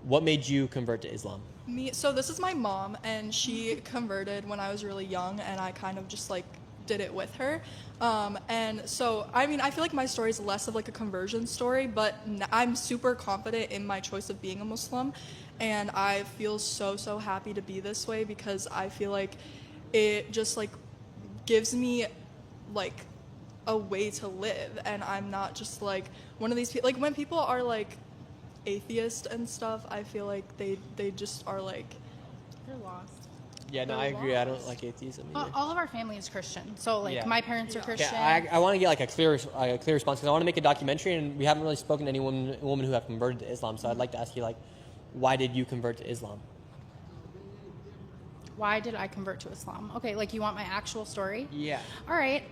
What made you convert to Islam? So this is my mom, and she converted when I was really young, and I kind of just like did it with her. And so, I mean, I feel like my story is less of like a conversion story, but I'm super confident in my choice of being a Muslim, and I feel so happy to be this way because I feel like it just like gives me like a way to live, and I'm not just like one of these people. Like when people are like atheist and stuff, I feel like they just are like You're lost. Yeah, no, I agree. I don't like atheism either. All of our family is Christian, so like my parents are Christian. Yeah, I want to get like a clear response because I want to make a documentary, and we haven't really spoken to any woman who have converted to Islam. So I'd like to ask you, like, why did you convert to Islam? Why did I convert to Islam? Okay, like you want my actual story? Yeah. All right.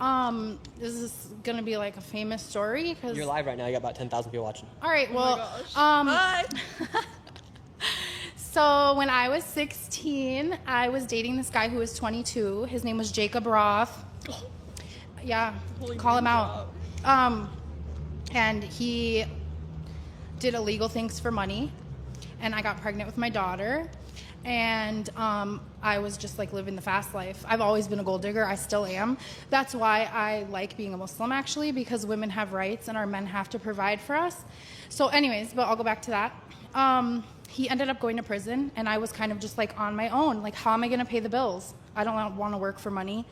Is this gonna be like a famous story? Cause You're live right now. You got about 10,000 people watching. all right. Well, Hi. so when I was 16, I was dating this guy who was 22. His name was Jacob Roth. Yeah, call him out. And he did illegal things for money, and I got pregnant with my daughter. And I was just like living the fast life. I've always been a gold digger. I still am. That's why I like being a Muslim, actually, because women have rights and our men have to provide for us. So anyways, but I'll go back to that. He ended up going to prison, and I was kind of just like on my own. Like, how am I going to pay the bills? I don't want to work for money.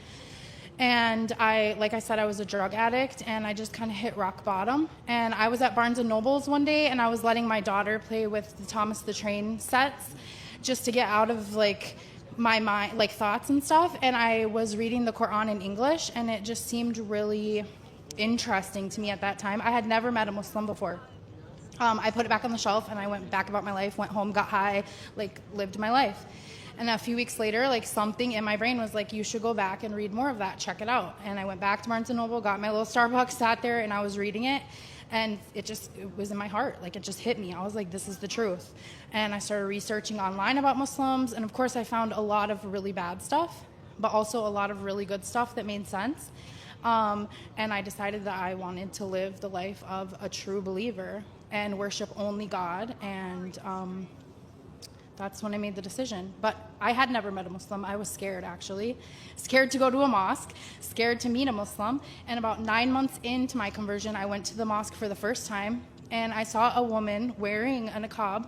And like I said, I was a drug addict, and I just kind of hit rock bottom. And I was at Barnes & Noble's one day, and I was letting my daughter play with the Thomas the Train sets just to get out of like my mind, like thoughts and stuff. And I was reading the Quran in English, and it just seemed really interesting to me at that time. I had never met a Muslim before. I put it back on the shelf, and I went back about my life, went home, got high, like lived my life. And a few weeks later, like something in my brain was like, you should go back and read more of that, check it out. And I went back to Barnes & Noble, got my little Starbucks, sat there, and I was reading it. And it was in my heart. Like, it just hit me. I was like, this is the truth. And I started researching online about Muslims. And of course, I found a lot of really bad stuff, but also a lot of really good stuff that made sense. And I decided that I wanted to live the life of a true believer and worship only God. And that's when I made the decision. But I had never met a Muslim. I was scared, actually. Scared to go to a mosque, scared to meet a Muslim. And about 9 months into my conversion, I went to the mosque for the first time, and I saw a woman wearing a niqab.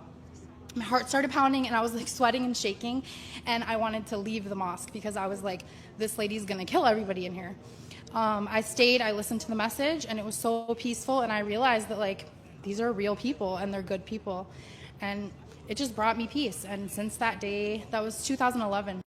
My heart started pounding, and I was like sweating and shaking, and I wanted to leave the mosque because I was like, this lady's gonna kill everybody in here. I stayed, I listened to the message, and it was so peaceful, and I realized that like, these are real people, and they're good people. And it just brought me peace. And since that day, that was 2011.